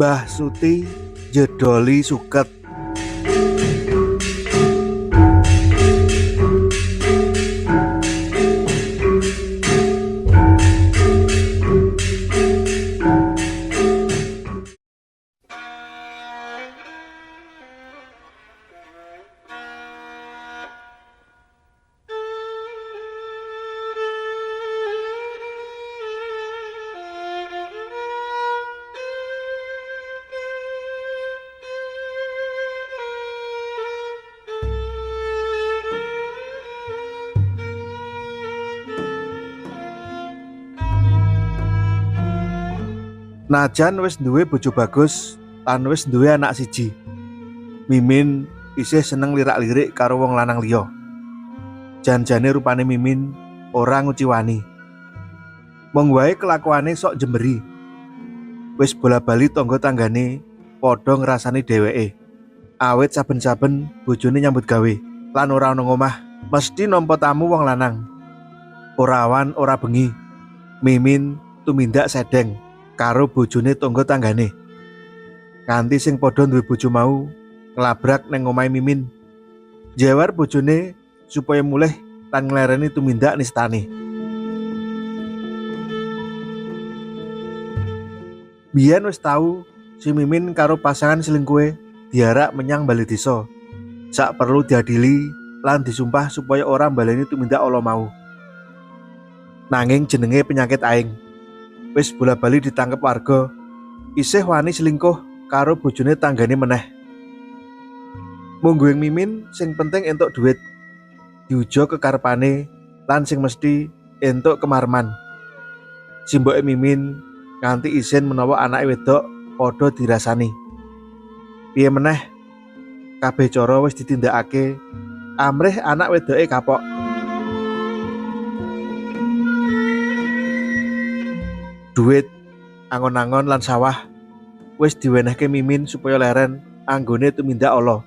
Mbah Suti jedoli suket. Najan wis duwe bojo bagus lan wis duwe anak siji, Mimin isih seneng lirak-lirik karo wong lanang liya. Jan-jane rupane Mimin ora nguciwani. Mung wae kelakuane sok jemberi. Wis bola-bali tangga-tanggane padha ngrasani dheweke. Awit saben-saben bojone nyambut gawe lan ora ana omah, mesti nampa tamu wong lanang. Ora awan ora bengi, Mimin tumindak sedeng karo bojone tangga-tanggane. Nganti sing padha duwe bojo mau nglabrak neng omahe Mimin. Jawar bojone supaya mulih lan nglereni tumindak nistane. Biyen wis tau si Mimin karo pasangan selingkuhe diarak menyang bali desa. Sak perlu diadili lan disumpah supaya ora mbaleni tumindak ala mau. Nanging jenenge penyakit aing. Wis bola-bali ditangkep warga, isih wani selingkuh karo bojone tanggane meneh. Mungguing Mimin sing penting entuk duit, diuja kekarepane lan sing mesti entuk kemarman. Simboke Mimin nganti isin menawa anake wedok padha dirasani. Piye meneh kabeh cara wis ditindakake amrih anak wedoke kapok. Duit, angon-angon lan sawah wis diwenehke Mimin supaya leren anggone tumindak ala.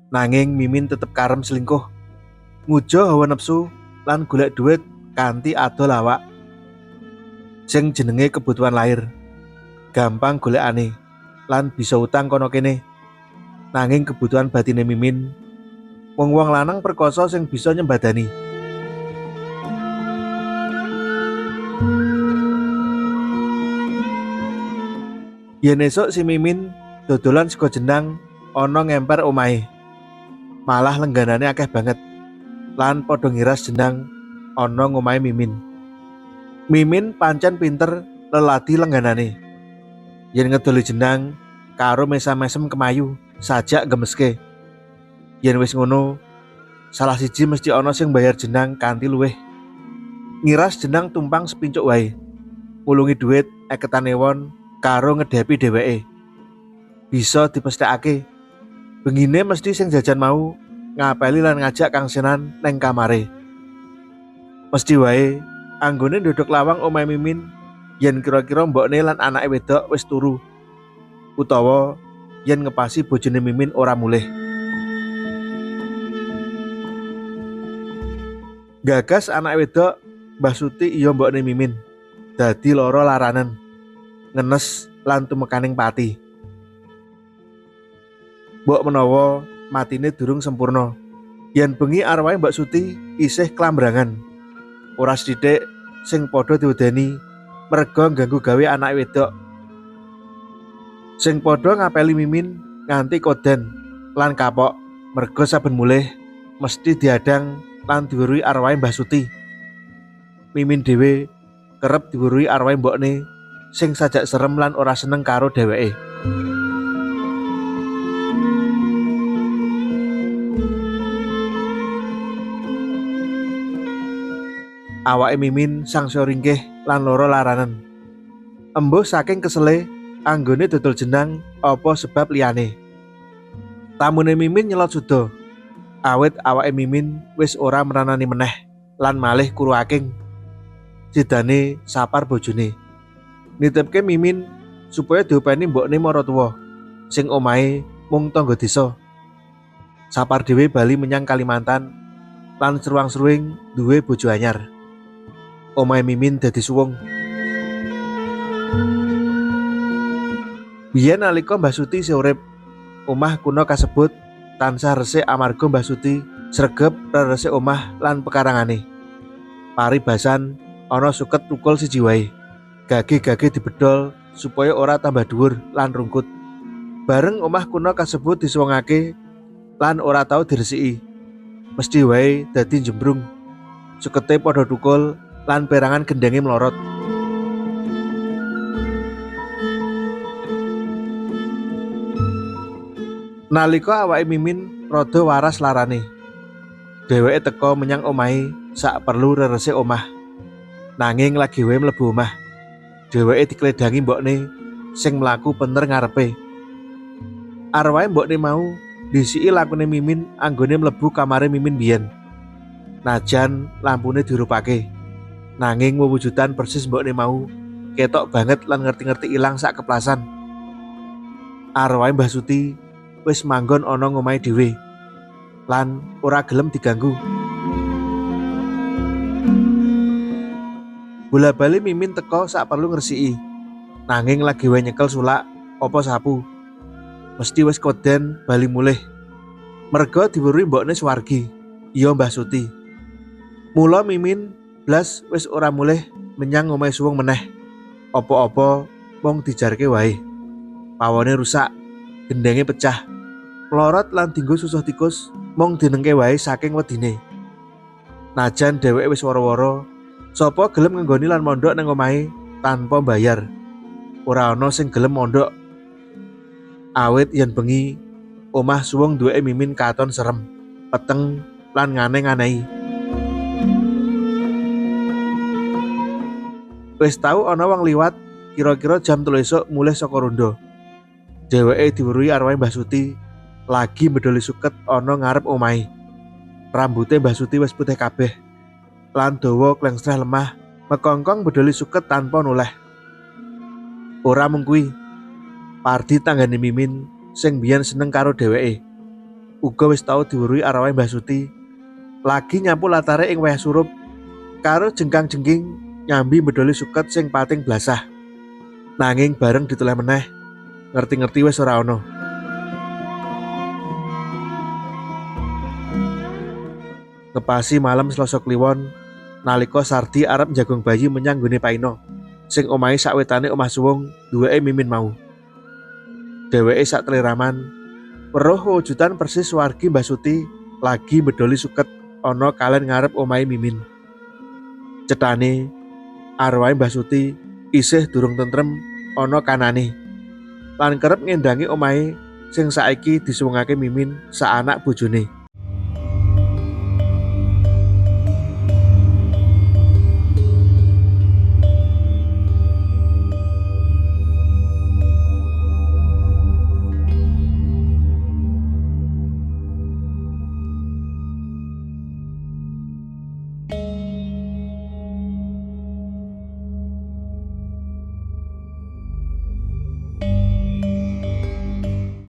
Nanging Mimin tetep karem selingkuh, nguja hawa nepsu lan golek duit kanthi adol awak. Sing jenenge kebutuhan lahir, gampang golekane lan bisa utang kono kene. Nanging kebutuhan batine Mimin, wong lanang perkoso sing bisa nyembadani. Yen esuk si Mimin dodolan sego jenang ana ngemper omahe, malah lengganane akeh banget lan padha ngiras jenang ana ngomahe Mimin. Mimin pancen pinter leladi lengganane. Yen ngedoli jenang karo mesam-mesem kemayu sajak gemeske. Yen wis ngono, salah siji mesti ana sing bayar jenang kanthi luwih. Ngiras jenang tumpang sepincuk wae, mulungi duit eketan ewon karo ngedepi dheweke. Bisa dipesthekake, bengine mesti sing jajan mau ngapeli lan ngajak kangsenan neng kamare. Mesti wae anggone ndodhok lawang omahe Mimin yen kira-kira mbokne lan anake wedok wis turu, utawa yen ngepasi bojone Mimin ora mulih. Gagas anak wedok Mbah Suti iya mbokne Mimin dadi lara laranen, ngenes lan tumekaning pati. Mbok menawa matine durung sempurna, yen bengi arwahe Mbak Suti isih klambrangan. Ora sithik sing padha diwedeni merga ganggu gawe anak wedok. Sing padha ngapeli Mimin nganti koden lan kapok merga saben mulih mesti diadang lan diweruhi arwahe Mbah Suti. Mimin dhewe kerep diweruhi arwahe mbokne sing sajak serem lan ora seneng karo dheweke. Awake Mimin sangsaya ringkih lan lara laranen. Embuh saking kesele anggone dodol jenang apa sebab liyane. Tamune Mimin nyelot suda, awit awake Mimin wis ora meranani meneh lan malih kuru aking. Sidane sapar bojone, nitipke Mimin supaya diopeni mbokne maratuwa sing omahe mung tangga desa. Sapar dhewe bali menyang Kalimantan lan seruang-seruing duwe bojo anyar. Omahe Mimin dadi suwung. Biyen nalika Mbah Suti isih urip, omah kuno kasebut tansah resik amarga Mbah Suti sregep reresik omah lan pekarangane. Paribasan ana suket tukul siji wae. Gage-gage dibedol supaya ora tambah dhuwur lan rungkut. Bareng omah kuno kasebut disuwungake lan ora tau diresiki, mesti wae dadi jembrung. Sukete padha tukul lan perangan gendenge melorot. Nalika awake Mimin rada waras larane, dheweke teka menyang omahe sak perlu reresik omah. Nanging lagi wae mlebu omah, dheweke dikledangi mbokne sing mlaku bener ngarepe. Arwahe mbokne mau ndhisiki lakune Mimin anggone mlebu kamare Mimin biyen. Najan lampune dirupake, nanging wewujudan persis mbokne mau ketok banget lan ngerti-ngerti ilang sak keplasan. Arwahe Mbah Suti wis manggon ana ngomahe dhewe lan ora gelem diganggu. Bola-bali Mimin teka sak perlu ngresiki, nanging lagi wae nyekel sulak apa sapu. Mesti wis koden bali mulih. Merga diweruhi mbokne Suwargi, iya Mbah Suti. Mula Mimin blas wis ora mulih menyang omahe suwung meneh. Apa-apa mung dijarke wae. Pawone rusak, gendenge pecah, melorot lan dienggo susah tikus mung dinengke wae saking wedine. Najan dheweke wis wara-wara, sapa gelem ngenggoni lan mondok nang omahe tanpa mbayar. Ora ana sing gelem mondok. Awit yen bengi, omah suwung duweke Mimin katon serem, peteng lan nganeh-nganehi. Wis tau ana wong liwat kira-kira jam 3 esuk mulih saka rondo. Dheweke diweruhi arwahe Mbah Suti lagi medholi suket ana ngarep omahe. Rambute Mbah Suti wis putih kabeh lan dawa klengsreh lemah, mekongkong medholi suket tanpa noleh. Ora mung kuwi, Pardi tanggane Mimin sing biyen seneng karo dheweke uga wis tau diweruhi arwahe Mbah Suti lagi nyapu latare ing wayah surup karo jengkang-jengking nyambi medholi suket sing pating blasah. Nanging bareng ditoleh meneh, ngerti-ngerti wis ora ana. Ngepasi malam Selasa Kliwon, nalika Sardi arep njagong bayi menyang nggone Paino, sing omahe sakwetane omah suwung duweke Mimin mau. Dheweke sak tleraman weruh wujudan persis Suwargi Mbah Suti lagi medholi suket ana kalen ngarep omahe Mimin. Cetane arwahe Mbah Suti isih durung tentrem ana kanane lan kerep ngendangi omahe sing saiki disuwungake Mimin sak anak bojone.